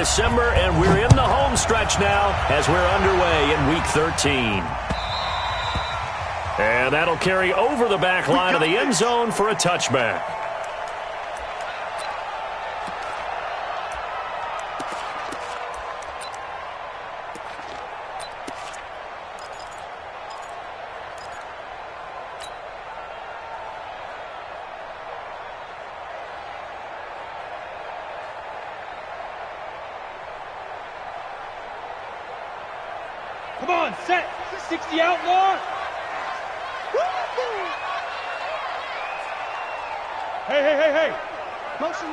December, and we're in the home stretch now as we're underway in Week 13. And that'll carry over the back line of the end zone for a touchback. Come on, set. 60 outlaw. Hey. Motion.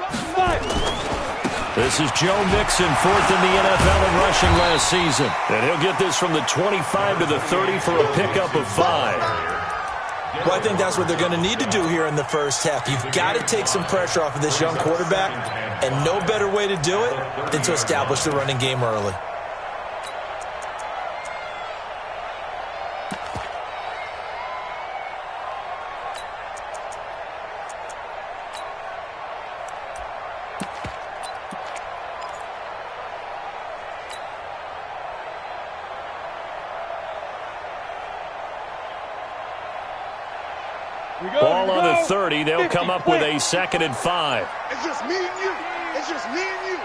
This is Joe Mixon, fourth in the NFL in rushing last season. And he'll get this from the 25 to the 30 for a pickup of 5. Well, I think that's what they're going to need to do here in the first half. You've got to take some pressure off of this young quarterback, and no better way to do it than to establish the running game early. Ball on the 30. They'll come up with a 2nd and 5. It's just me and you. It's just me and you.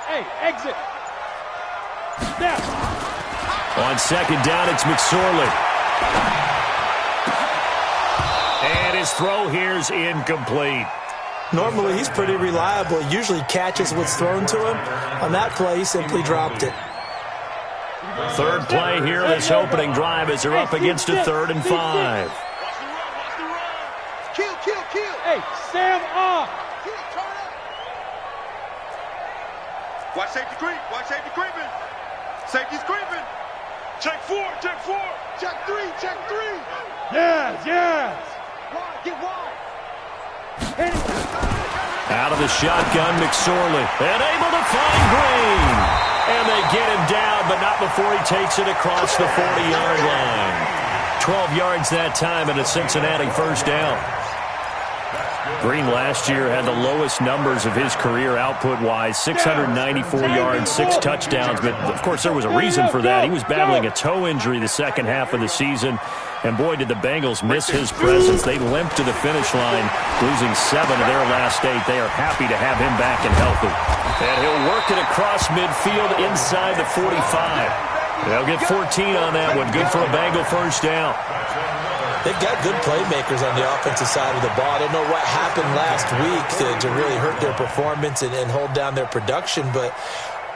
Hey, exit. Step. On 2nd down, it's McSorley. And his throw here's incomplete. Normally, he's pretty reliable. He usually catches what's thrown to him. On that play, he simply dropped it. Third play here, this opening drive as they're up against a 3rd and 5. Kill. Hey, Sam off. Watch safety creep. Creeping. Safety's creeping. Check 4. Check 3. Yes. Get wide. Hit it. Out of the shotgun, McSorley. And able to find Green. And they get him down, but not before he takes it across the 40-yard line. 12 yards that time and a Cincinnati first down. Green last year had the lowest numbers of his career output-wise, 694 yards, 6 touchdowns. But, of course, there was a reason for that. He was battling a toe injury the second half of the season. And, boy, did the Bengals miss his presence. They limped to the finish line, losing 7 of their last 8. They are happy to have him back and healthy. And he'll work it across midfield inside the 45. They'll get 14 on that one. Good for a Bengal first down. They've got good playmakers on the offensive side of the ball. I don't know what happened last week to really hurt their performance and hold down their production, but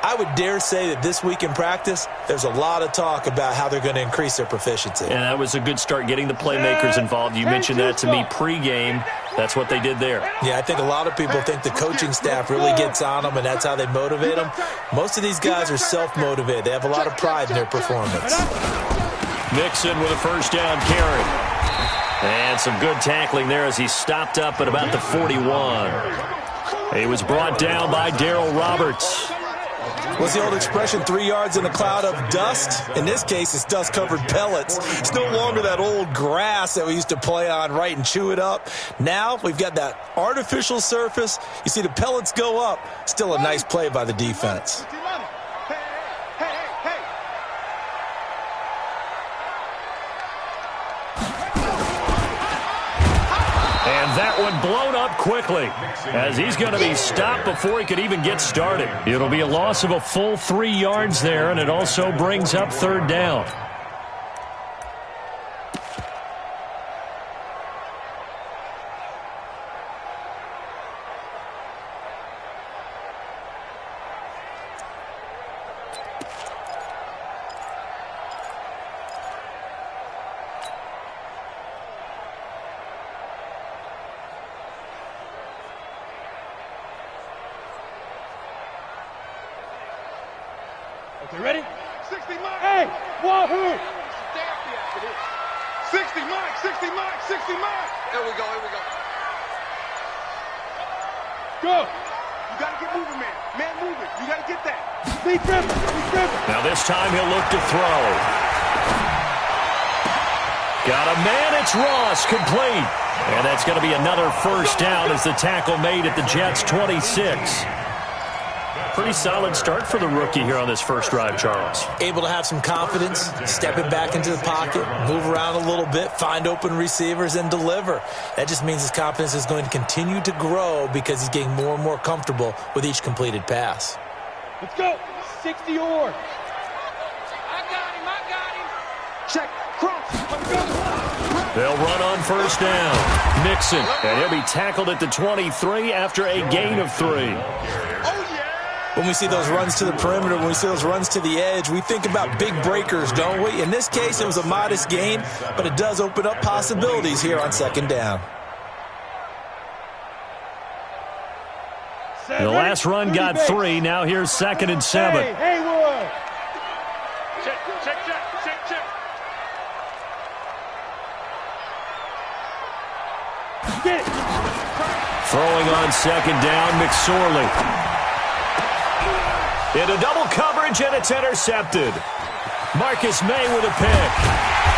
I would dare say that this week in practice, there's a lot of talk about how they're going to increase their proficiency. And that was a good start, getting the playmakers involved. You mentioned that to me pregame. That's what they did there. Yeah, I think a lot of people think the coaching staff really gets on them, and that's how they motivate them. Most of these guys are self-motivated. They have a lot of pride in their performance. Mixon with a first down carry. And some good tackling there as he stopped up at about the 41. He was brought down by Darryl Roberts. What's the old expression, 3 yards in a cloud of dust? In this case, it's dust-covered pellets. It's no longer that old grass that we used to play on, right, and chew it up. Now we've got that artificial surface. You see the pellets go up. Still a nice play by the defense. And that one blown up quickly as he's going to be stopped before he could even get started. It'll be a loss of a full 3 yards there, and it also brings up 3rd down. Okay, ready? 60 Mike. Hey, wahoo! 60 Mike. Here we go. Go! You got to get moving, man. Man moving. You got to get that. Be driven. Now this time he'll look to throw. Got a man, it's Ross, complete. And that's going to be another first down as the tackle made at the Jets' 26. Pretty solid start for the rookie here on this first drive, Charles. Able to have some confidence, stepping back into the pocket, move around a little bit, find open receivers, and deliver. That just means his confidence is going to continue to grow because he's getting more and more comfortable with each completed pass. Let's go. 60 yards. I got him. Check. Cross. Let's go. They'll run on first down. Mixon, and he'll be tackled at the 23 after a gain of 3. When we see those runs to the perimeter, when we see those runs to the edge, we think about big breakers, don't we? In this case, it was a modest gain, but it does open up possibilities here on second down. The last run got 3. Now here's 2nd and 7. Hey, Haywood. Check. Get it. Throwing on 2nd down, McSorley. Into double coverage, and it's intercepted. Marcus May with a pick.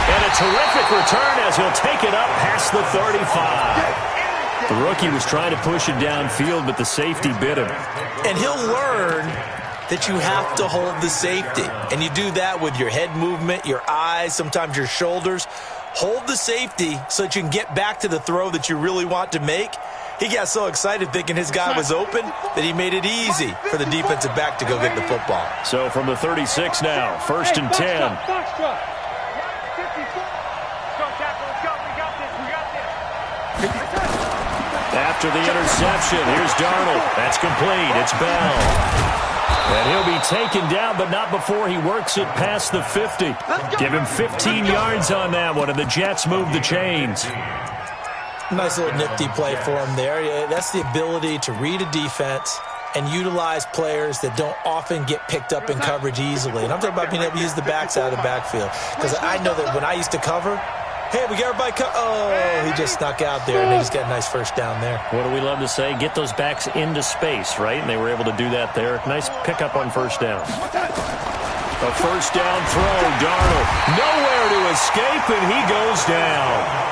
And a terrific return as he'll take it up past the 35. The rookie was trying to push it downfield, but the safety bit him. And he'll learn that you have to hold the safety. And you do that with your head movement, your eyes, sometimes your shoulders. Hold the safety so that you can get back to the throw that you really want to make. He got so excited thinking his guy was open that he made it easy for the defensive back to go get the football. So from the 36 now, 1st and 10. Foxtrot. 54. Let's go, tackle. Let's go. We got this. After the interception, here's Darnold. That's complete. It's Bell. And he'll be taken down, but not before he works it past the 50. Give him 15 yards on that one, and the Jets move the chains. Nice little nifty play for him there. Yeah, that's the ability to read a defense and utilize players that don't often get picked up in coverage easily. And I'm talking about being able to use the backs out of the backfield. Because I know that when I used to cover, hey, we got everybody oh, he just snuck out there, and they just got a nice first down there. What do we love to say? Get those backs into space, right? And they were able to do that there. Nice pickup on first down. A first down throw, Darnold. Nowhere to escape, and he goes down.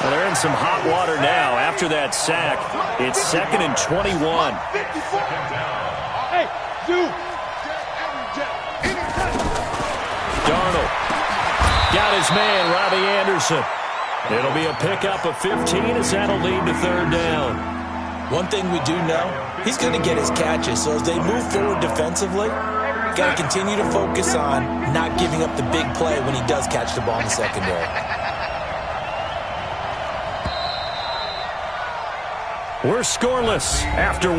Well, they're in some hot water now. After that sack, it's 2nd and 21. Hey, dude. Darnold got his man, Robbie Anderson. It'll be a pickup of 15 as that'll lead to 3rd down. One thing we do know, he's going to get his catches. So as they move forward defensively, got to continue to focus on not giving up the big play when he does catch the ball in the secondary. We're scoreless after 1.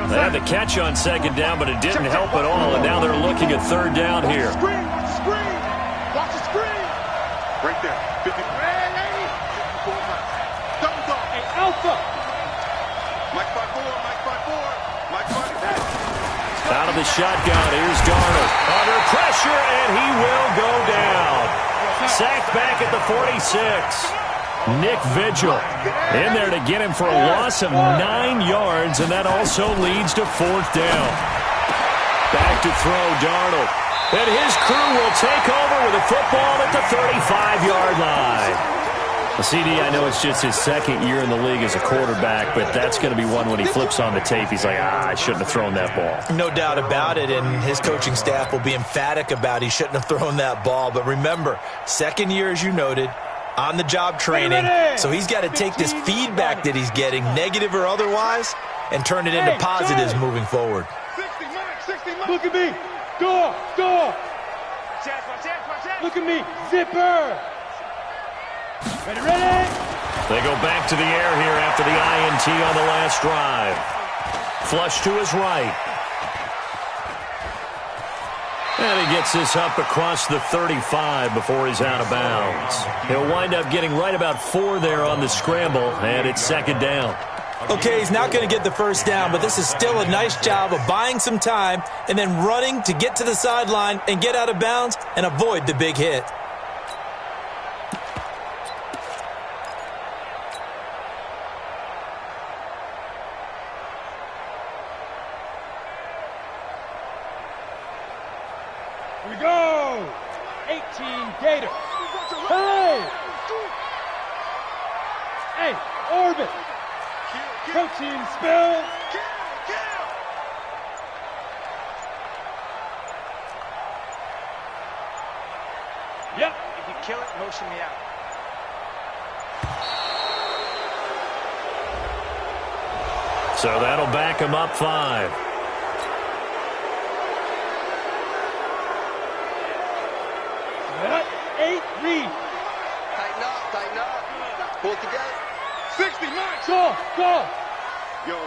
They had the catch on 2nd down, but it didn't help at all, and now they're looking at 3rd down here. Watch the screen. Right there. 50. Hey, lady. 54 miles. Double dog. Hey, Alpha. Mike 5-4. Mike 5. Out of the shotgun, here's Darnold. Under pressure, and he will go down. Sacked back at the 46. Nick Vigil in there to get him for a loss of 9 yards, and that also leads to 4th down. Back to throw, Darnold. And his crew will take over with a football at the 35-yard line. Well, CD, I know it's just his 2nd year in the league as a quarterback, but that's going to be one when he flips on the tape. He's like, I shouldn't have thrown that ball. No doubt about it, and his coaching staff will be emphatic about he shouldn't have thrown that ball. But remember, 2nd year, as you noted, on-the-job training, so he's got to take this feedback that he's getting, negative or otherwise, and turn it into positives moving forward. 60 Mike. Look at me. Door. Look at me. Zipper. Ready? They go back to the air here after the INT on the last drive. Flush to his right. And he gets this up across the 35 before he's out of bounds. He'll wind up getting right about 4 there on the scramble, and it's 2nd down. Okay, he's not going to get the first down, but this is still a nice job of buying some time and then running to get to the sideline and get out of bounds and avoid the big hit. Here we go. 18 Gators. Hey. Hey, orbit. Protein spill. Yep. If you kill it, motion me out. So that'll back him up 5. Eight, read. Tighten up. Pull it together. 60, march. Go. Yo.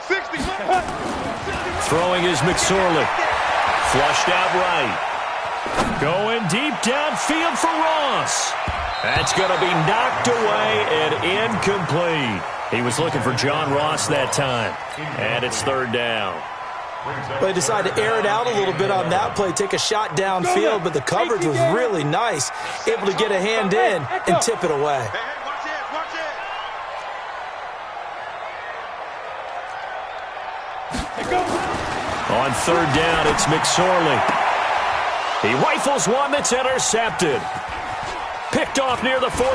60, march. Throwing is McSorley. Flushed out right. Going deep downfield for Ross. That's going to be knocked away and incomplete. He was looking for John Ross that time. And it's 3rd down. They decided to air it out a little bit on that play, take a shot downfield, but the coverage was really nice. Able to get a hand in and tip it away. Hey, watch it. On 3rd down, it's McSorley. He rifles one that's intercepted. Picked off near the 44.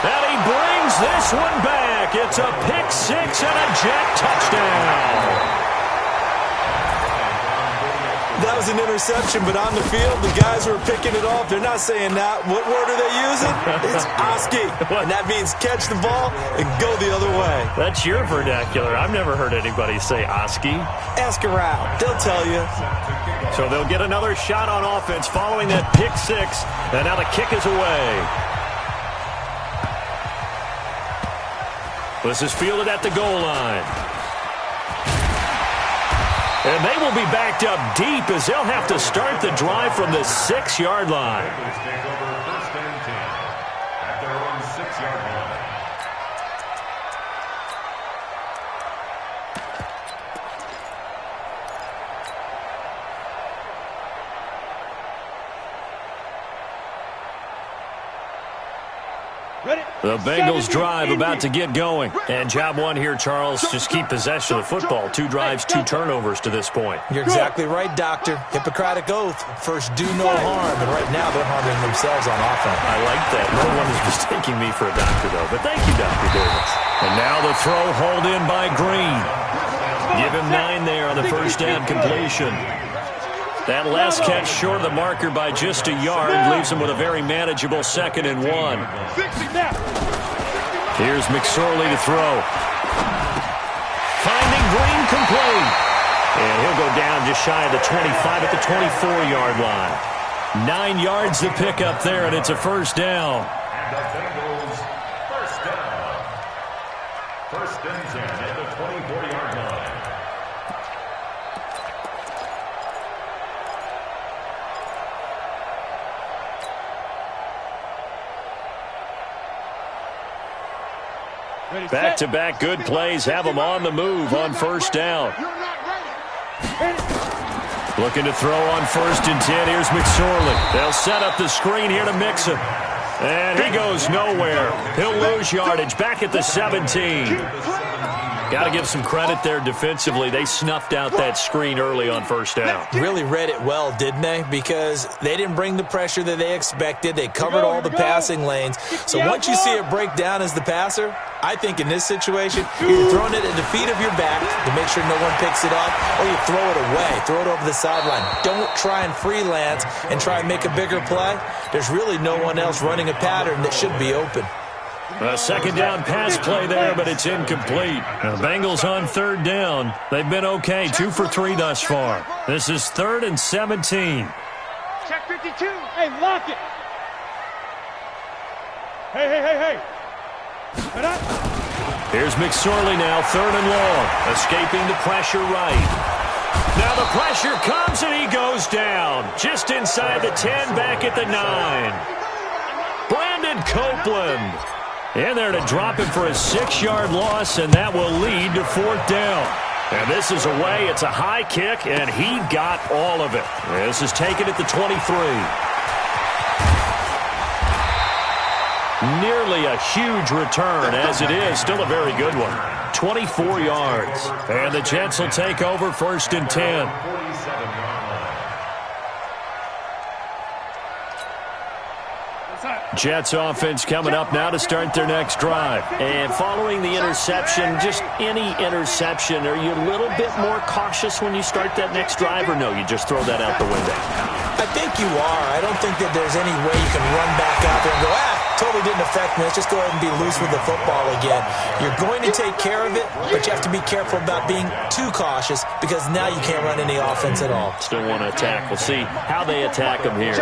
And he brings this one back. It's a pick 6 and a jet touchdown. That was an interception, but on the field, the guys who are picking it off, they're not saying that. What word are they using? It's Oski, and that means catch the ball and go the other way. That's your vernacular. I've never heard anybody say Oski. Ask around. They'll tell you. So they'll get another shot on offense following that pick 6, and now the kick is away. This is fielded at the goal line. And they will be backed up deep as they'll have to start the drive from the 6-yard line. Take over 1st and 10 at their own 6-yard line. The Bengals drive about to get going. And job one here, Charles, just keep possession of the football. 2 drives, 2 turnovers to this point. You're exactly right, Doctor. Hippocratic oath. First, do no harm. And right now, they're harming themselves on offense. I like that. No one is mistaking me for a doctor, though. But thank you, Dr. Davis. And now the throw hauled in by Green. Give him 9 there on the first down completion. That last catch short of the marker by just a yard leaves him with a very manageable 2nd and 1. Here's McSorley to throw. Finding Green complete. And he'll go down just shy of the 25 at the 24-yard line. 9 yards to pick up there, and it's a first down. And the Bengals first down. 1st and 10 at the 24-yard line. Back-to-back good plays have them on the move on first down. Looking to throw on 1st and 10. Here's McSorley. They'll set up the screen here to mix him. And he goes nowhere. He'll lose yardage back at the 17. Got to give some credit there defensively. They snuffed out that screen early on first down. Really read it well, didn't they? Because they didn't bring the pressure that they expected. They covered all the passing lanes. So once you see it break down as the passer, I think in this situation, you're throwing it at the feet of your back to make sure no one picks it up, or you throw it away, throw it over the sideline. Don't try and freelance and try and make a bigger play. There's really no one else running a pattern that should be open. A 2nd down pass play there, but it's incomplete. The Bengals on 3rd down. They've been okay, 2 for 3 thus far. This is 3rd and 17. Check 52. Hey, lock it. Hey. Here's McSorley now, 3rd and long. Escaping the pressure right. Now the pressure comes and he goes down. Just inside the 10, back at the 9. Brandon Copeland in there to drop him for a 6-yard loss, and that will lead to 4th down. And this is away. It's a high kick, and he got all of it. This is taken at the 23. Nearly a huge return, as it is. Still a very good one. 24 yards. And the Jets will take over 1st and 10. Jets offense coming up now to start their next drive. And following the interception, just any interception, are you a little bit more cautious when you start that next drive, or no, you just throw that out the window? I think you are. I don't think that there's any way you can run back out there and go, totally didn't affect me. Let's just go ahead and be loose with the football again. You're going to take care of it, but you have to be careful about being too cautious because now you can't run any offense at all. Still want to attack. We'll see how they attack them here.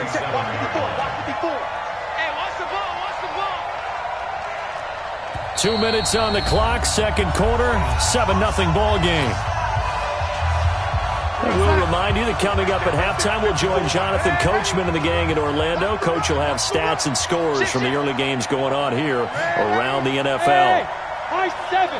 2 minutes on the clock, second quarter, 7-0 ball game. We'll remind you that coming up at halftime, we'll join Jonathan Coachman and the gang in Orlando. Coach will have stats and scores from the early games going on here around the NFL. High 7.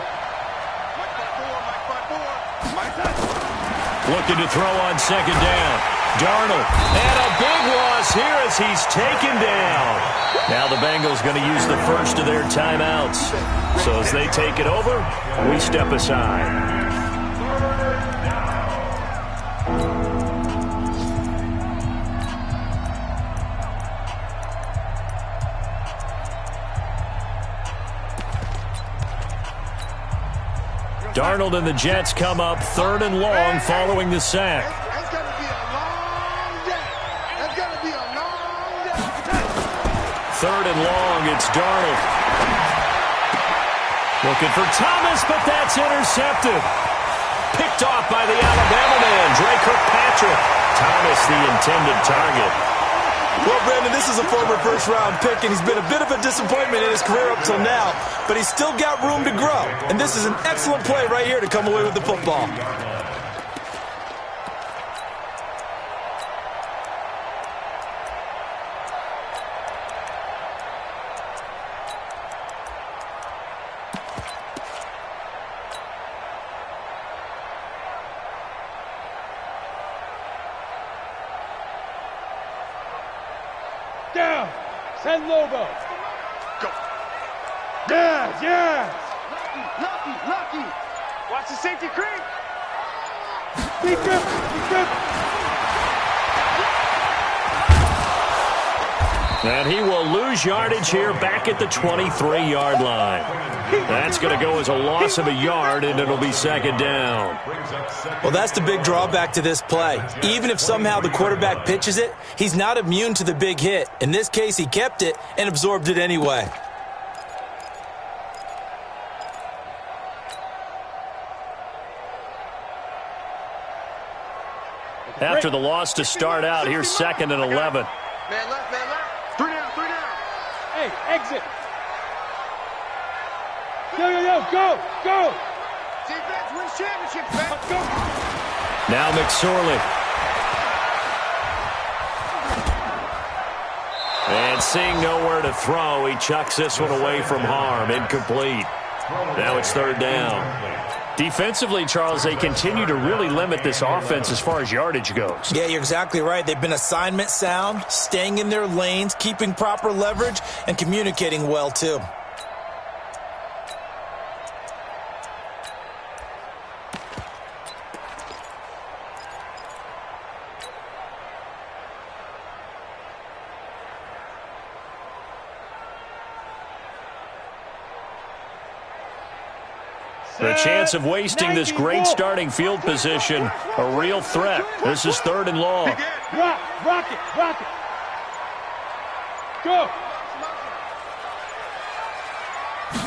Looking to throw on second down. Darnold. And a big loss here as he's taken down. Now the Bengals going to use the first of their timeouts. So as they take it over, we step aside. Darnold and the Jets come up 3rd and long following the sack. That's going to be a long day. That's going to be a long day. 3rd and long, it's Darnold. Looking for Thomas, but that's intercepted. Picked off by the Alabama man, Dre Kirkpatrick. Thomas, the intended target. Well, Brandon, this is a former first-round pick, and he's been a bit of a disappointment in his career up till now, but he's still got room to grow. And this is an excellent play right here to come away with the football. Down. Send Lobo. Go. Yes. Lucky. Watch the safety creep. Be good. And he will lose yardage here back at the 23-yard line. That's going to go as a loss of a yard, and it'll be second down. Well, that's the big drawback to this play. Even if somehow the quarterback pitches it, he's not immune to the big hit. In this case, he kept it and absorbed it anyway. After the loss to start out, here's 2nd and 11. Man left. 3 down. Hey, exit. Go. Defense wins championships, man. Let's go. Now McSorley. And seeing nowhere to throw, he chucks this one away from harm. Incomplete. Now it's 3rd down. Defensively, Charles, they continue to really limit this offense as far as yardage goes. Yeah, you're exactly right. They've been assignment sound, staying in their lanes, keeping proper leverage, and communicating well, too. The chance of wasting this great starting field position, a real threat. This is 3rd and long. Rock it. Go.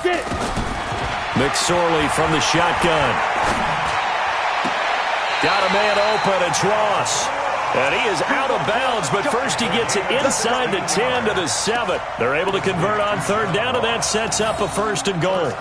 Get it. McSorley from the shotgun. Got a man open. It's Ross. And he is out of bounds, but first he gets it inside the 10 to the 7. They're able to convert on 3rd down, and that sets up a 1st and goal.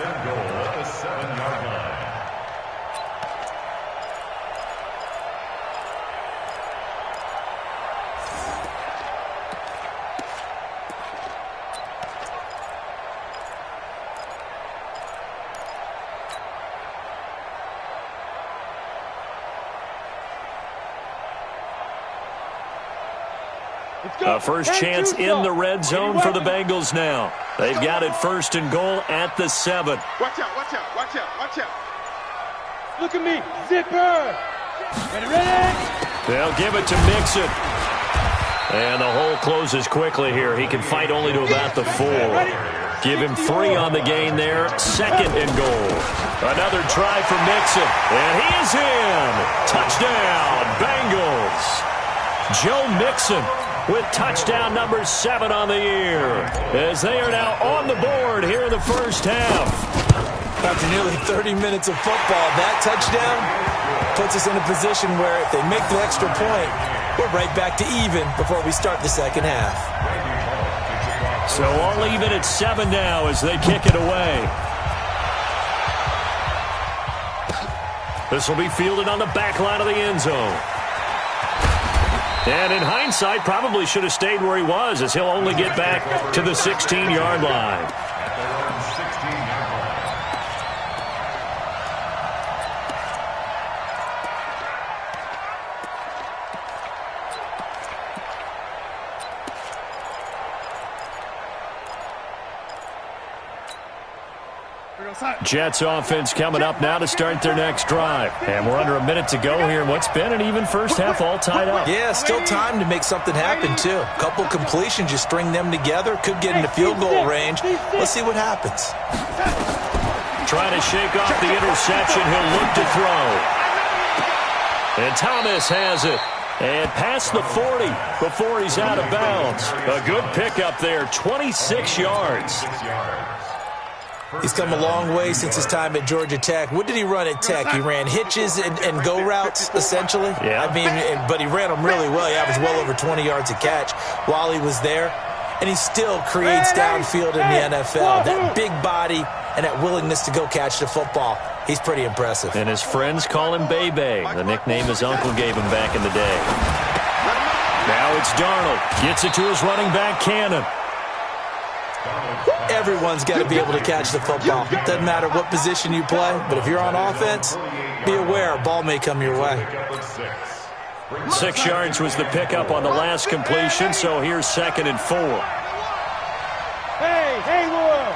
First chance in the red zone for the Bengals now. They've got it 1st and goal at the 7. Watch out. Look at me. Zipper. Ready. They'll give it to Mixon. And the hole closes quickly here. He can fight only to about the 4. Give him 3 on the gain there. 2nd and goal. Another try for Mixon. And he is in. Touchdown, Bengals. Joe Mixon with touchdown number 7 on the year, as they are now on the board here in the first half. After nearly 30 minutes of football, that touchdown puts us in a position where if they make the extra point, we're right back to even before we start the second half. So all even at 7 now as they kick it away. This will be fielded on the back line of the end zone. And in hindsight, probably should have stayed where he was, as he'll only get back to the 16-yard line. Jets offense coming up now to start their next drive. And we're under a minute to go here in what's been an even first half, all tied up. Yeah, still time to make something happen, too. A couple completions, you string them together, could get into field goal range. Let's see what happens. Trying to shake off the interception. He'll look to throw. And Thomas has it. And past the 40 before he's out of bounds. A good pickup there, 26 yards. He's come a long way since his time at Georgia Tech. What did he run at Tech? He ran hitches and go routes, essentially. Yeah. I mean, but he ran them really well. He averaged well over 20 yards a catch while he was there. And he still creates downfield in the NFL. That big body and that willingness to go catch the football. He's pretty impressive. And his friends call him Bebe, the nickname his uncle gave him back in the day. Now it's Darnold. Gets it to his running back, Cannon. Everyone's got to be able to catch the football. Doesn't matter what position you play, but if you're on offense, be aware a ball may come your way. 6 yards was the pickup on the last completion, so here's 2nd and 4. Hey, Will.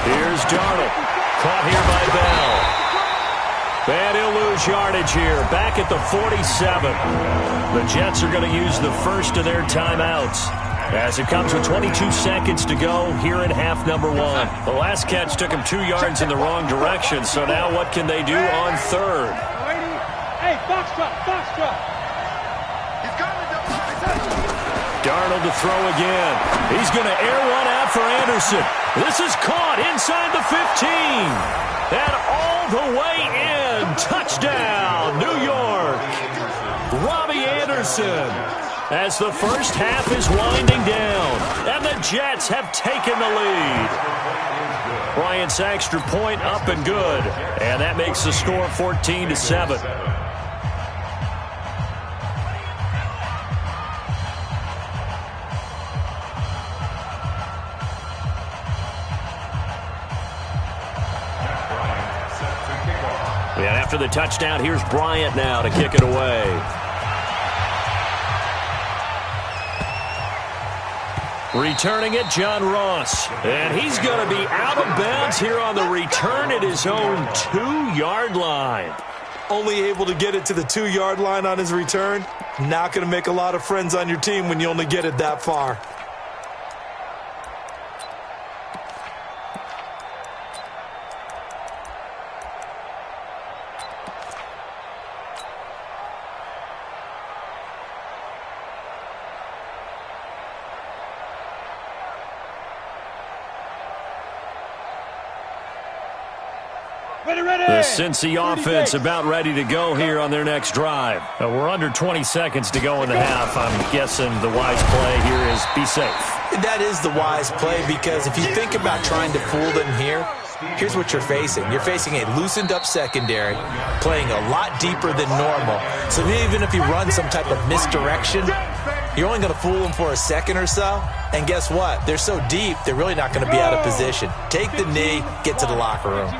Here's Darnold. Caught here by Bell. And he'll lose yardage here. Back at the 47. The Jets are going to use the first of their timeouts, as it comes with 22 seconds to go here in half number 1. The last catch took him 2 yards in the wrong direction, so now what can they do on 3rd? Hey, box drop. Darnold to throw again. He's going to air one out for Anderson. This is caught inside the 15. And all the way in. Touchdown, New York. Robbie Anderson. As the first half is winding down, and the Jets have taken the lead. Bryant's extra point up and good, and that makes the score 14-7. And after the touchdown, here's Bryant now to kick it away. Returning it, John Ross. And he's going to be out of bounds here on the return at his own 2-yard line. Only able to get it to the 2-yard line on his return. Not going to make a lot of friends on your team when you only get it that far. The Cincy offense about ready to go here on their next drive. We're under 20 seconds to go in the half. I'm guessing the wise play here is be safe. That is the wise play, because if you think about trying to fool them here, here's what you're facing. You're facing a loosened up secondary, playing a lot deeper than normal. So even if you run some type of misdirection, you're only going to fool them for a second or so. And guess what? They're so deep, they're really not going to be out of position. Take the knee, get to the locker room.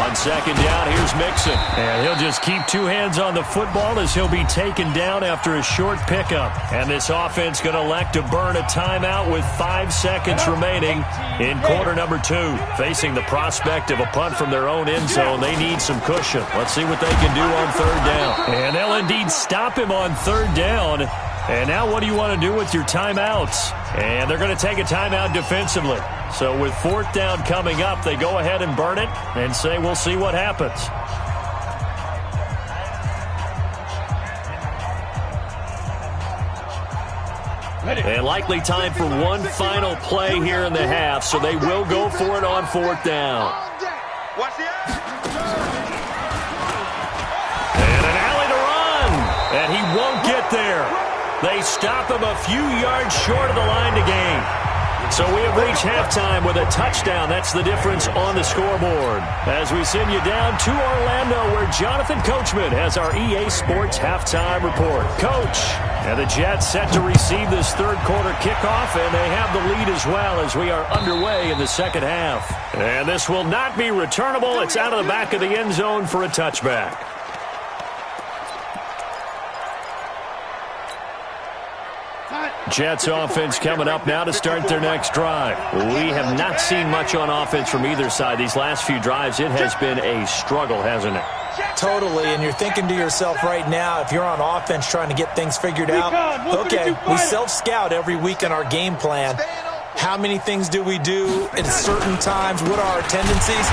On second down, here's Mixon. And he'll just keep two hands on the football as he'll be taken down after a short pickup. And this offense going to elect to burn a timeout with 5 seconds remaining in quarter number 2. Facing the prospect of a punt from their own end zone, they need some cushion. Let's see what they can do on third down. And they'll indeed stop him on third down. And now what do you want to do with your timeouts? And they're going to take a timeout defensively. So with fourth down coming up, they go ahead and burn it and say we'll see what happens. And likely time for one final play here in the half, so they will go for it on fourth down. And an alley to run, and he won't get there. They stop him a few yards short of the line to gain. So we have reached halftime with a touchdown. That's the difference on the scoreboard. As we send you down to Orlando, where Jonathan Coachman has our EA Sports halftime report. Coach, and the Jets set to receive this third quarter kickoff, and they have the lead as well as we are underway in the second half. And this will not be returnable. It's out of the back of the end zone for a touchback. Jets offense coming up now to start their next drive. We have not seen much on offense from either side. These last few drives, it has been a struggle, hasn't it? Totally, and you're thinking to yourself right now, if you're on offense trying to get things figured out, okay, we self-scout every week in our game plan. How many things do we do at certain times? What are our tendencies?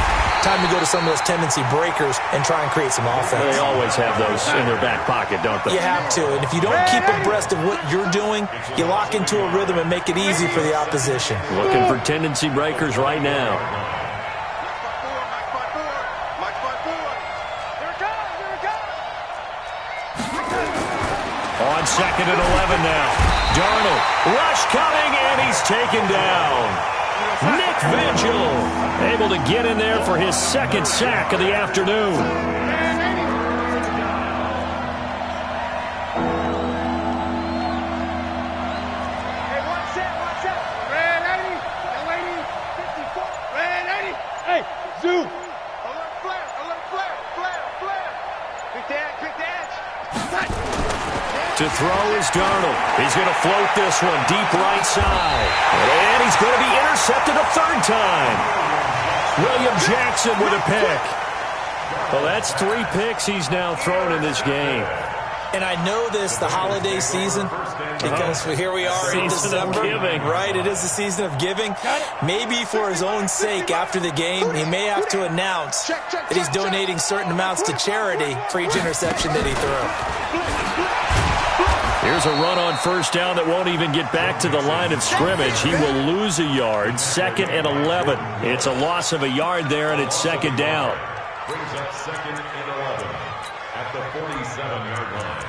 Time to go to some of those tendency breakers and try and create some offense. They always have those in their back pocket, don't they? You have to, and if you don't keep abreast of what you're doing, you lock into a rhythm and make it easy for the opposition. Looking for tendency breakers right now. On second and 11 now. Darnold, rush coming, and he's taken down. Nick Vigil able to get in there for his second sack of the afternoon. Hey, watch out. Red 80, lady, 54, red 80. Hey, zoom. Alert flare. Quick the edge. To throw is Darnold. He's going to float this one deep right side. And he's going to be intercepted a third time. William Jackson with a pick. Well, that's 3 picks he's now thrown in this game. And I know this, the holiday season, because here we are in December. Season of giving. Right, it is the season of giving. Maybe for his own sake, after the game, he may have to announce that he's donating certain amounts to charity for each interception that he threw. Here's a run on first down that won't even get back to the line of scrimmage. He will lose a yard. Second and 11. It's a loss of a yard there, and it's second down. Brings up second and 11 at the 47-yard line.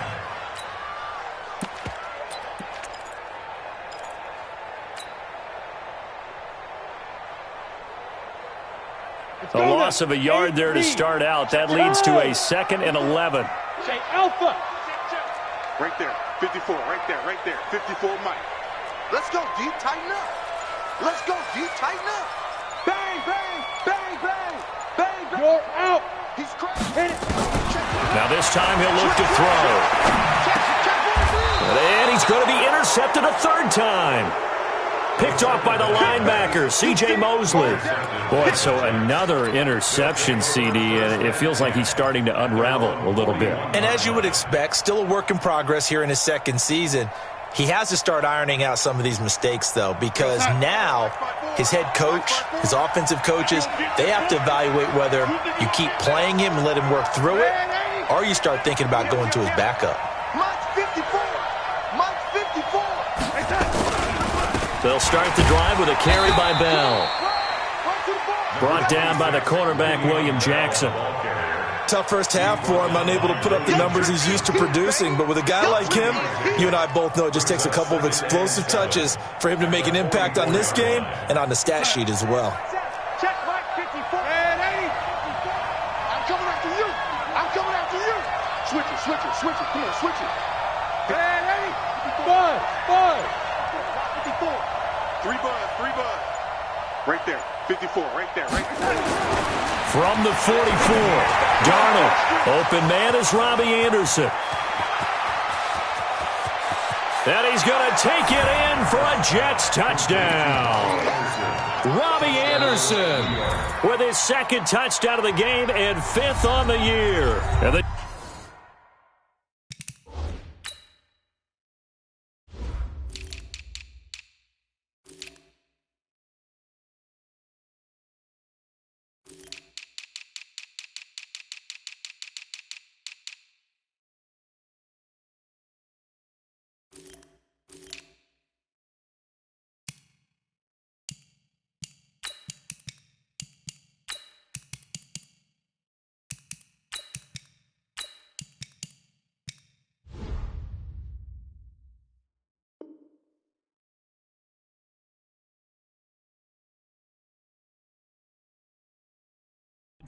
A loss of a yard there to start out. That leads to a second and 11. Say alpha. Right there, 54, right there, 54 Mike. Let's go, D, tighten up. Bang. You're out. He's crazy. Hit it. Now this time he'll look to throw. And he's going to be intercepted a third time. Picked off by the linebacker, C.J. Mosley. Boy, so another interception, CD, and it feels like he's starting to unravel a little bit. And as you would expect, still a work in progress here in his second season. He has to start ironing out some of these mistakes, though, because now his head coach, his offensive coaches, they have to evaluate whether you keep playing him and let him work through it, or you start thinking about going to his backup. Mike's 54. They'll start the drive with a carry by Bell. Brought down by the cornerback, William Jackson. Tough first half for him, unable to put up the numbers he's used to producing. But with a guy like him, you and I both know it just takes a couple of explosive touches for him to make an impact on this game and on the stat sheet as well. Check Mike 54. Red 80. I'm coming after you. Switch it. Come on, switch it. Red 80. Bud. 54. 3 bud. Right there. 54. Right there. Right there. From the 44, Darnold. Open man is Robbie Anderson. And he's going to take it in for a Jets touchdown. Robbie Anderson with his second touchdown of the game and 5th on the year. And the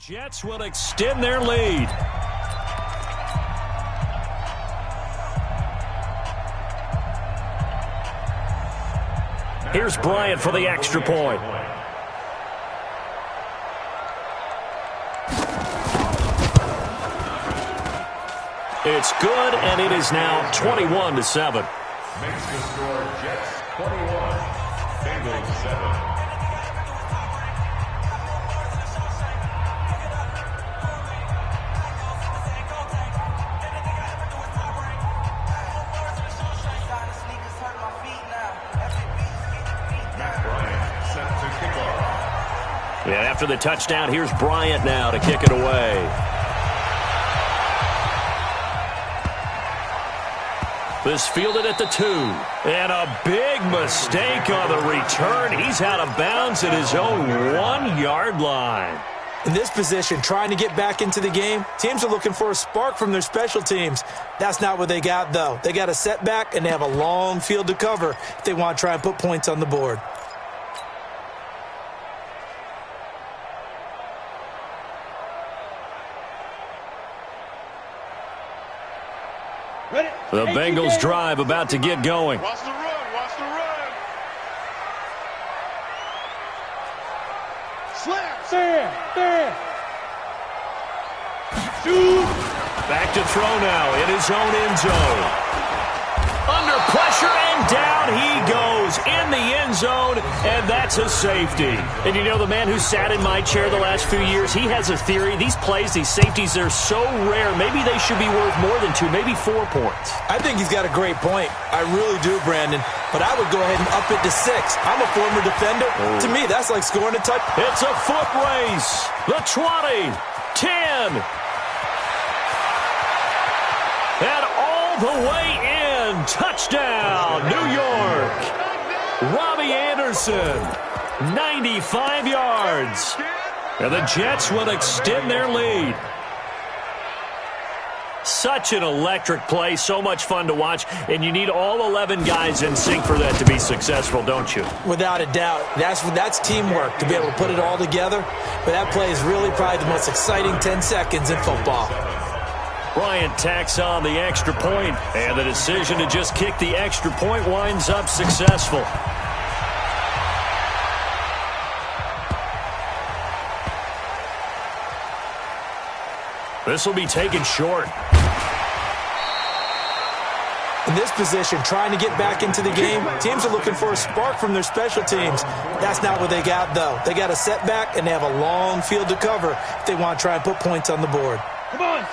Jets will extend their lead. Here's Bryant for the extra point. It's good, and it is now 21-7. Makes the score Jets 21, Bengals 7. Yeah, after the touchdown, here's Bryant now to kick it away. This fielded at the 2. And a big mistake on the return. He's out of bounds at his own 1-yard line. In this position, trying to get back into the game, teams are looking for a spark from their special teams. That's not what they got, though. They got a setback, and they have a long field to cover if they want to try and put points on the board. The Bengals drive about to get going. Watch the run. Watch the run. Slam. There. Shoot. Back to throw now in his own end zone. Under pressure, and down he goes in the end zone, and that's a safety. And you know, the man who sat in my chair the last few years, he has a theory. These plays, these safeties, they're so rare. Maybe they should be worth more than 2, maybe 4 points. I think he's got a great point. I really do, Brandon. But I would go ahead and up it to 6. I'm a former defender. To me, that's like scoring a touchdown. It's a foot race. The 20, 10. And all the way in. Touchdown, New York. Robbie Anderson, 95 yards. And the Jets will extend their lead. Such an electric play, so much fun to watch, and you need all 11 guys in sync for that to be successful, don't you? Without a doubt. That's teamwork, to be able to put it all together. But that play is really probably the most exciting 10 seconds in football. Bryant tacks on the extra point, and the decision to just kick the extra point winds up successful. This will be taken short. In this position, trying to get back into the game, teams are looking for a spark from their special teams. That's not what they got, though. They got a setback, and they have a long field to cover if they want to try and put points on the board.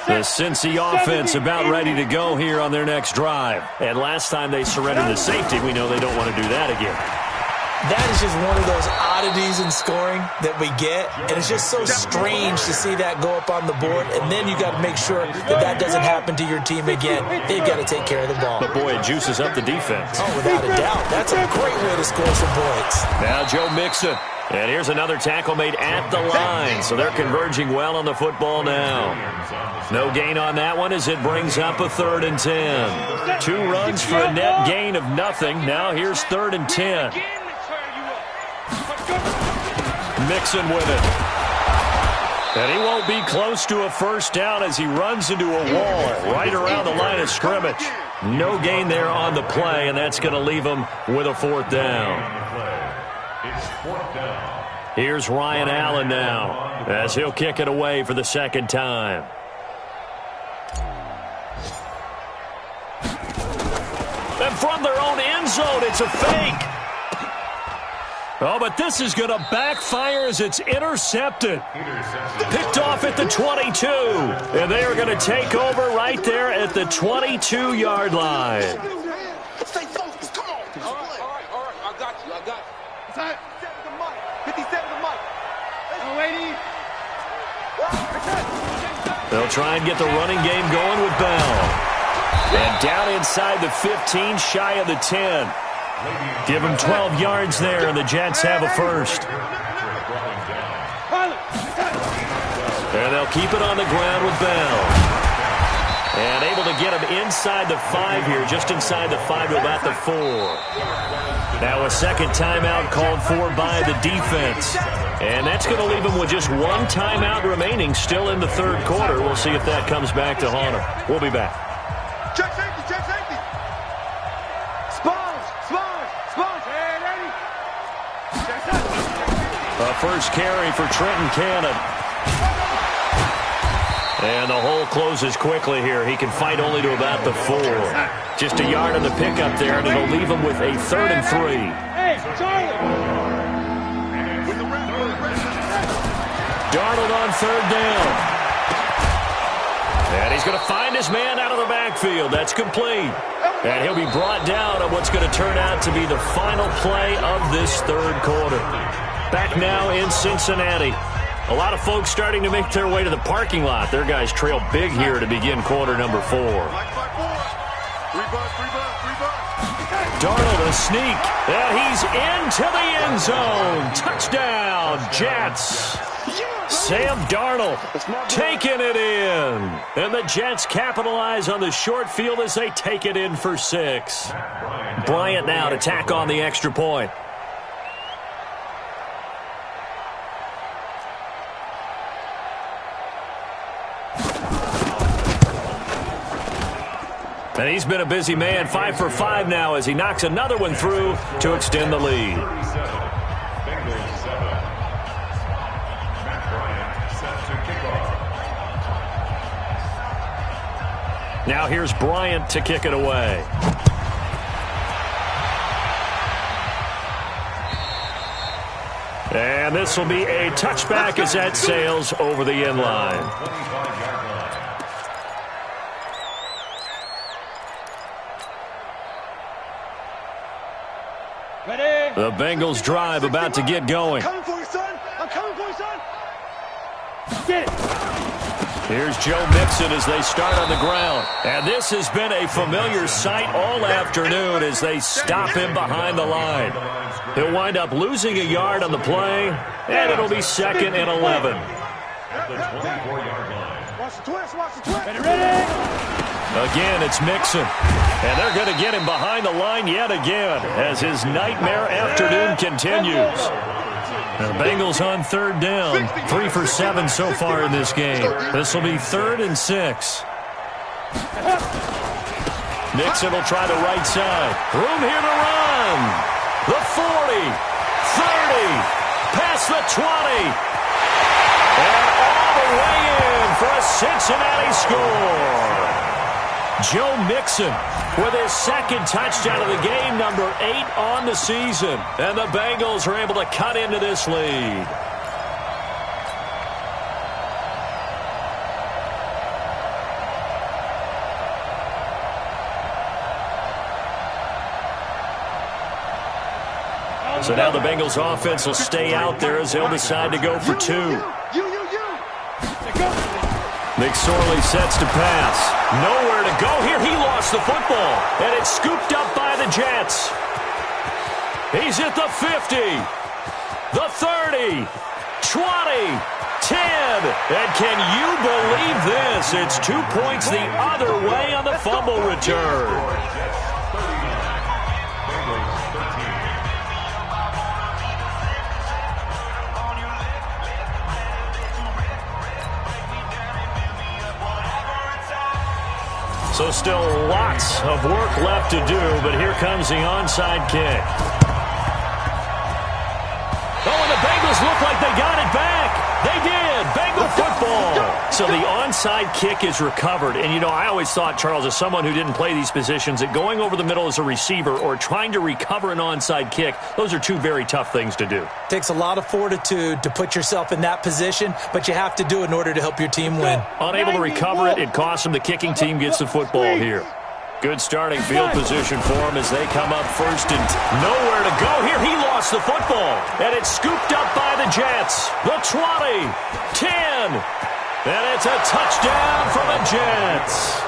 The Cincy offense about ready to go here on their next drive. And last time they surrendered the safety, we know they don't want to do that again. That is just one of those oddities in scoring that we get, and it's just so strange to see that go up on the board, and then you got to make sure that doesn't happen to your team again. They've got to take care of the ball. But, boy, it juices up the defense. Oh, without a doubt. That's a great way to score some points. Now Joe Mixon. And here's another tackle made at the line, so they're converging well on the football now. No gain on that one as it brings up a 3rd and 10. 2 runs for a net gain of nothing. Now here's 3rd and 10. Mixon with it. And he won't be close to a first down as he runs into a wall right around the line of scrimmage. No gain there on the play, and that's going to leave him with a 4th down. It's 4th down. Here's Ryan Allen now, as he'll kick it away for the second time. And from their own end zone, it's a fake. Oh, but this is going to backfire as it's intercepted. Picked off at the 22. And they are going to take over right there at the 22-yard line. Stay focused. Come on. All right. I got you. 57 the mic. 57 the mic. Oh, lady. They'll try and get the running game going with Bell. And down inside the 15, shy of the 10. Give them 12 yards there, and the Jets have a first. And they'll keep it on the ground with Bell. And able to get him inside the 5 here, just inside the 5 to about the 4. Now a second timeout called for by the defense. And that's going to leave him with just one timeout remaining still in the third quarter. We'll see if that comes back to haunt him. We'll be back. Check safety. Sponge. A first carry for Trenton Cannon. And the hole closes quickly here. He can fight only to about the 4. Just a yard on the pickup there, and it'll leave him with a 3rd and 3. Hey, Charlie. Darnold on 3rd down. And he's going to find his man out of the backfield. That's complete. And he'll be brought down on what's going to turn out to be the final play of this third quarter. Back now in Cincinnati. A lot of folks starting to make their way to the parking lot. Their guys trail big here to begin quarter number 4. Darnold a sneak. And he's into the end zone. Touchdown, Jets. Sam Darnold taking it in. And the Jets capitalize on the short field as they take it in for 6. Bryant now to tack on the extra point. And he's been a busy man, 5 for 5 now as he knocks another one through to extend the lead. Now here's Bryant to kick it away. And this will be a touchback as that sails over the end line. Ready? The Bengals drive about to get going. I'm coming for you, son. Get it. Here's Joe Mixon as they start on the ground. And this has been a familiar sight all afternoon as they stop him behind the line. He'll wind up losing a yard on the play, and it'll be 2nd and 11. Watch the twist. Ready? Again, it's Mixon. And they're going to get him behind the line yet again as his nightmare afternoon continues. The Bengals on 3rd down. 3 for 7 so far in this game. This will be 3rd and 6. Mixon will try the right side. Room here to run. The 40. 30. Past the 20. And all the way in for a Cincinnati score. Joe Mixon with his 2nd touchdown of the game, number 8 on the season. And the Bengals are able to cut into this lead. So now the Bengals offense will stay out there as they'll decide to go for 2. McSorley sets to pass. Nowhere to go here. He lost the football. And it's scooped up by the Jets. He's at the 50. The 30. 20. 10. And can you believe this? It's 2 points the other way on the fumble return. So still lots of work left to do, but here comes the onside kick. Oh, and the Bengals look like they got it back. They did. Bengal football. So the onside kick is recovered. And, you know, I always thought, Charles, as someone who didn't play these positions, that going over the middle as a receiver or trying to recover an onside kick, those are two very tough things to do. Takes a lot of fortitude to put yourself in that position, but you have to do it in order to help your team win. Unable to recover it, it costs them. The kicking team gets the football here. Good starting field position for him as they come up first and nowhere to go here. He lost the football, and it's scooped up by the Jets. The 20, 10, and it's a touchdown for the Jets.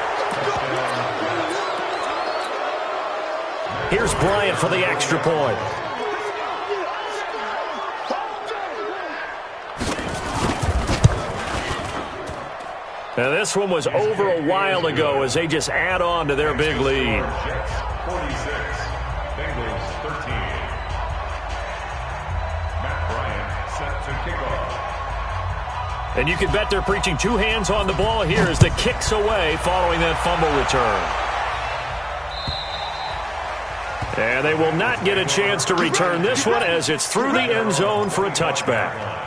Here's Bryant for the extra point. Now, this one was over a while ago as they just add on to their big lead. Jets 46, Bengals 13. Matt Bryant set to kick off. And you can bet they're preaching two hands on the ball here as the kick's away following that fumble return. And they will not get a chance to return this one as it's through the end zone for a touchback.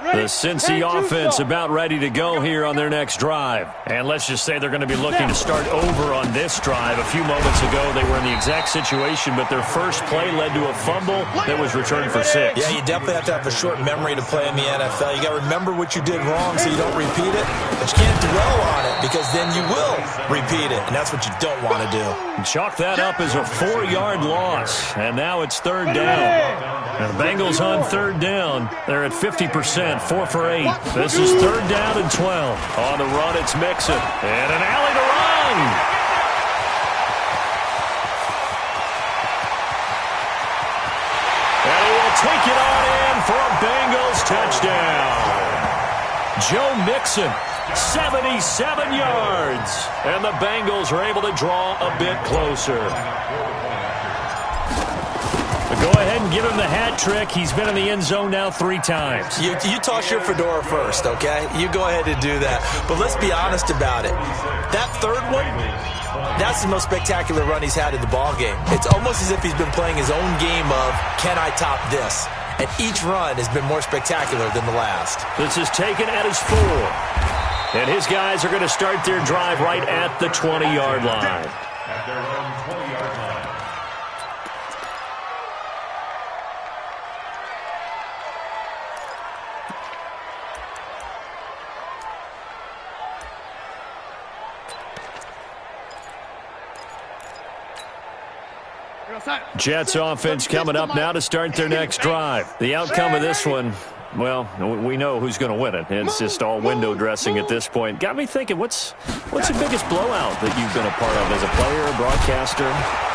The Cincy offense about ready to go here on their next drive. And let's just say they're going to be looking to start over on this drive. A few moments ago, they were in the exact situation, but their first play led to a fumble that was returned for 6. Yeah, you definitely have to have a short memory to play in the NFL. You got to remember what you did wrong so you don't repeat it, but you can't dwell on it because then you will repeat it, and that's what you don't want to do. Chalk that up as a 4-yard loss, and now it's third down. And the Bengals on third down. They're at 50%, 4 for 8. This is third down and 12. On the run, it's Mixon. And an alley to run. And he will take it on in for a Bengals touchdown. Joe Mixon, 77 yards. And the Bengals are able to draw a bit closer. Go ahead and give him the hat trick. He's been in the end zone now 3 times. You toss your fedora first, okay? You go ahead and do that. But let's be honest about it. That third one, that's the most spectacular run he's had in the ballgame. It's almost as if he's been playing his own game of, can I top this? And each run has been more spectacular than the last. This is taken at his 4. And his guys are going to start their drive right at the 20-yard line. At their own 20-yard line. Jets offense coming up now to start their next drive. The outcome of this one, well, we know who's going to win it. It's just all window dressing at this point. Got me thinking, what's the biggest blowout that you've been a part of as a player, broadcaster?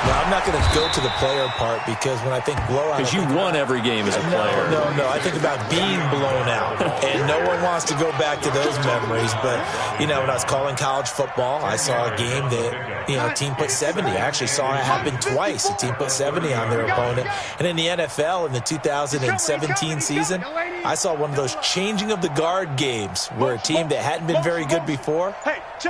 No, I'm not going to go to the player part because when I think blowout... Because you won every game as a player. No. I think about being blown out. And no one wants to go back to those memories. But, you know, when I was calling college football, I saw a game that, you know, a team put 70. I actually saw it happen twice. A team put 70 on their opponent. And in the NFL, in the 2017 season, I saw one of those changing of the guard games where a team that hadn't been very good before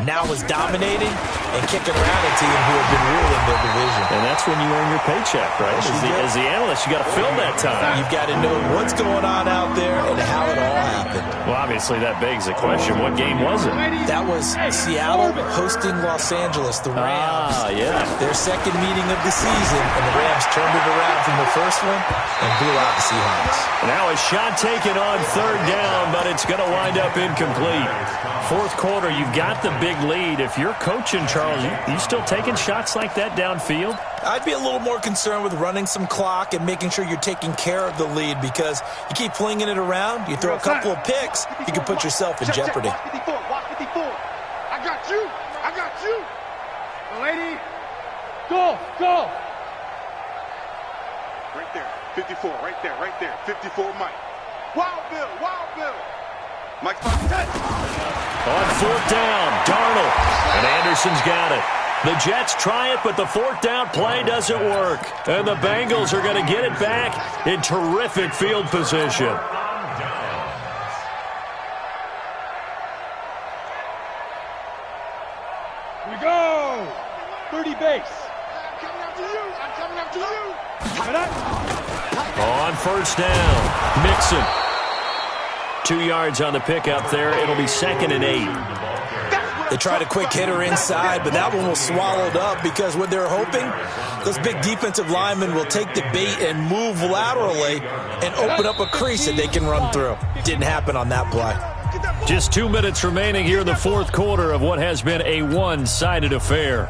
now was dominating and kicking around a team who had been ruling their division. And that's when you earn your paycheck, right? As the analyst, you got to fill that time. You've got to know what's going on out there and how it all happened. Well, obviously, that begs the question, what game was it? That was Seattle hosting Los Angeles, the Rams. Yeah. Their second meeting of the season, and the Rams turned it around from the first one and blew out the Seahawks. Now a shot taken on third down, but it's going to wind up incomplete. Fourth quarter, you've got the big lead. If you're coaching, Charles, you still taking shots like that downfield? I'd be a little more concerned with running some clock and making sure you're taking care of the lead because you keep flinging it around, you throw a couple of picks, you can put yourself in jeopardy. Watch 54, watch 54. I got you. The lady, go. Right there, 54, right there. 54, Mike. Wild Bill. Mike's on touch. On fourth down, Darnold. And Anderson's got it. The Jets try it, but the fourth down play doesn't work. And the Bengals are going to get it back in terrific field position. Here we go. 30 base. On first down, Mixon. 2 yards on the pickup there. It'll be 2nd and 8. They tried a quick hitter inside, but that one was swallowed up because what they're hoping, those big defensive linemen will take the bait and move laterally and open up a crease that they can run through. Didn't happen on that play. Just 2 minutes remaining here in the fourth quarter of what has been a one-sided affair.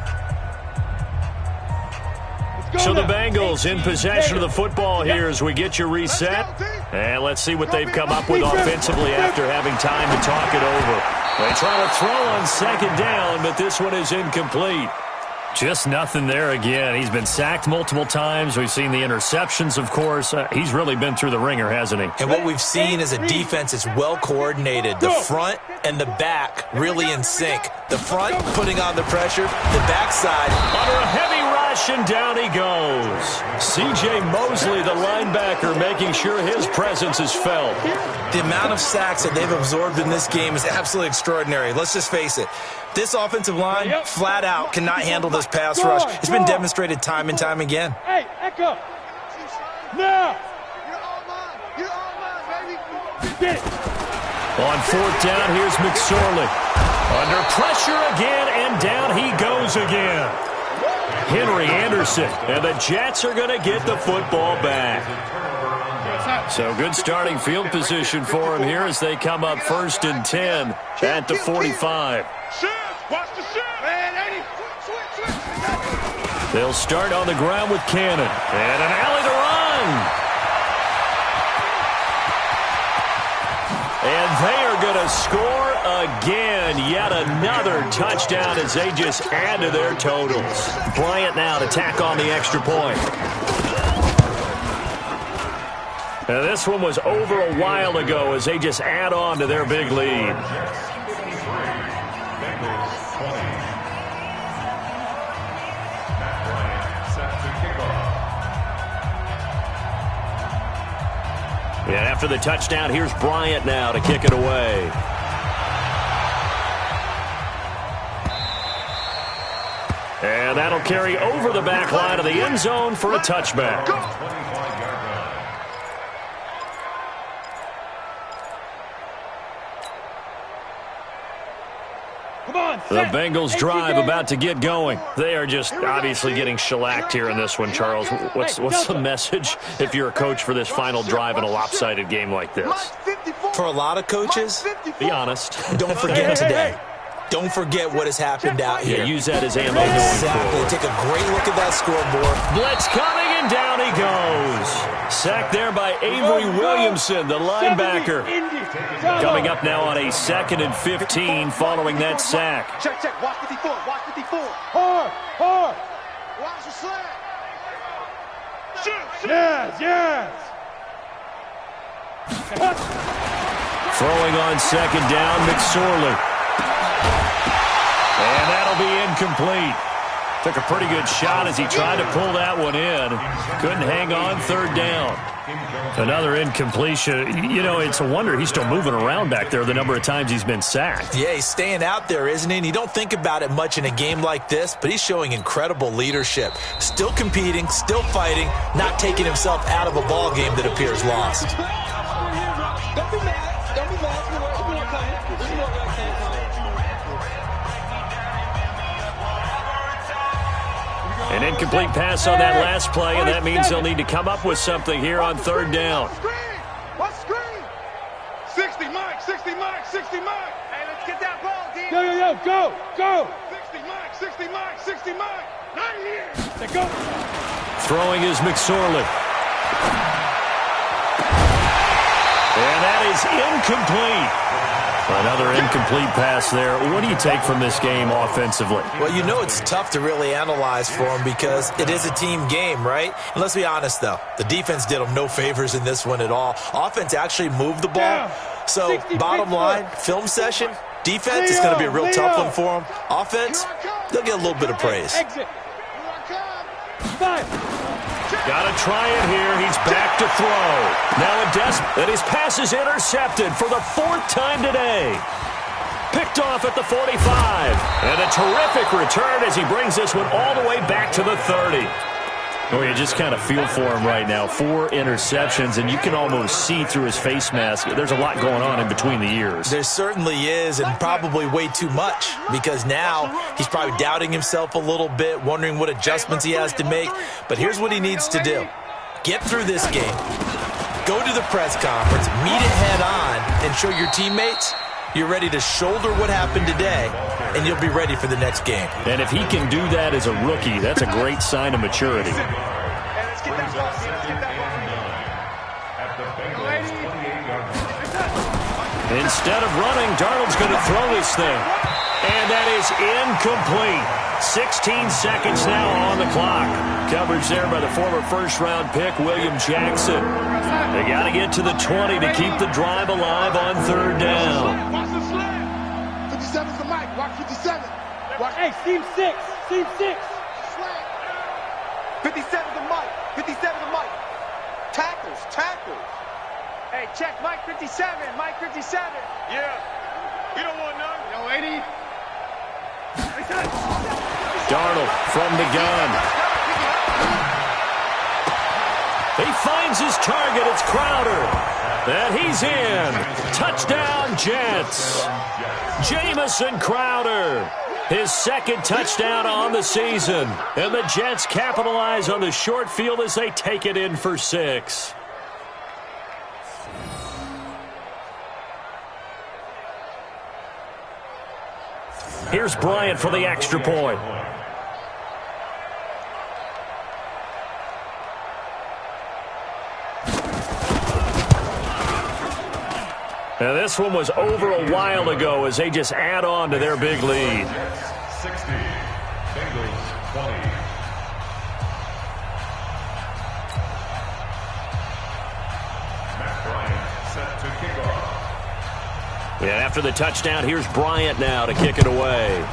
So the Bengals in possession of the football here as we get you reset. And let's see what they've come up with offensively after having time to talk it over. They try to throw on 2nd down, but this one is incomplete. Just nothing there again. He's been sacked multiple times. We've seen the interceptions, of course. He's really been through the ringer, hasn't he? And what we've seen is a defense that's well coordinated. The front and the back really in sync. The front putting on the pressure, the backside under a heavy rush, and down he goes. C.J. Mosley, the linebacker, making sure his presence is felt. The amount of sacks that they've absorbed in this game is absolutely extraordinary. Let's just face it. This offensive line, flat out, cannot handle this pass rush. It's been demonstrated time and time again. Hey, Echo. Now. You're all mine. You're all mine, baby. Get it. On 4th down, here's McSorley. Under pressure again, and down he goes again. Henry Anderson, and the Jets are going to get the football back. So good starting field position for him here as they come up 1st and 10 at the 45. Watch the shot. They'll start on the ground with Cannon. And an alley to run. And they are going to score again. Yet another touchdown as they just add to their totals. Bryant now to tack on the extra point. Now this one was over a while ago as they just add on to their big lead. And after the touchdown, here's Bryant now to kick it away. And that'll carry over the back line of the end zone for a touchback. The Bengals drive about to get going. They are just obviously getting shellacked here in this one, Charles. What's the message if you're a coach for this final drive in a lopsided game like this? For a lot of coaches, be honest. Don't forget today. Don't forget what has happened out here. Yeah, use that as ammo. Exactly. Take a great look at that scoreboard. Blitz coming, and down he goes. Sacked there by Avery Williamson, the linebacker. Coming up now on a 2nd and 15 following that sack. Check. Watch 54. Watch 54. Hard. Watch the slant. Shoot. Yes. Throwing on 2nd down, McSorley. And that'll be incomplete. Took a pretty good shot as he tried to pull that one in. Couldn't hang on, 3rd down. Another incompletion. You know, it's a wonder he's still moving around back there the number of times he's been sacked. Yeah, he's staying out there, isn't he? And you don't think about it much in a game like this, but he's showing incredible leadership. Still competing, still fighting, not taking himself out of a ball game that appears lost. Don't be mad. Don't be mad. An incomplete pass on that last play, and that means they'll need to come up with something here on 3rd down. What screen? 60 Mike. Hey, let's get that ball, D. Go. 60 Mike. Not here. Let's go. Throwing is McSorley. And that is incomplete. Another incomplete pass there. What do you take from this game offensively? Well, you know it's tough to really analyze for them because it is a team game, right? And let's be honest, though. The defense did them no favors in this one at all. Offense actually moved the ball. So, bottom line, film session, defense is going to be a real tough one for them. Offense, they'll get a little bit of praise. Got to try it here. He's back to throw. Now a desk, and his pass is intercepted for the 4th time today. Picked off at the 45. And a terrific return as he brings this one all the way back to the 30. Well, you just kind of feel for him right now. 4 interceptions, and you can almost see through his face mask. There's a lot going on in between the ears. There certainly is, and probably way too much, because now he's probably doubting himself a little bit, wondering what adjustments he has to make. But here's what he needs to do. Get through this game. Go to the press conference, meet it head on, and show your teammates you're ready to shoulder what happened today, and you'll be ready for the next game. And if he can do that as a rookie, that's a great sign of maturity. Instead of running, Darnold's going to throw this thing. And that is incomplete. 16 seconds now on the clock. Coverage there by the former first-round pick, William Jackson. They got to get to the 20 to keep the drive alive on 3rd down. Watch the slam. 57's the mic. Watch 57. Watch. Hey, seam 6. Seam 6. Slam. 57's the mic. 57's the mic. Tackles. Tackles. Hey, check Mike 57. Mike 57. Yeah. You don't want none. Yo, 80. Darnold from the gun. He finds his target. It's Crowder. And he's in. Touchdown, Jets. Jamison Crowder. His 2nd touchdown on the season. And the Jets capitalize on the short field as they take it in for 6. Here's Bryant for the extra point. Now this one was over a while ago as they just add on to their big lead. 60, Bengals 20. Matt Bryant set to kick off. And after the touchdown, here's Bryant now to kick it away.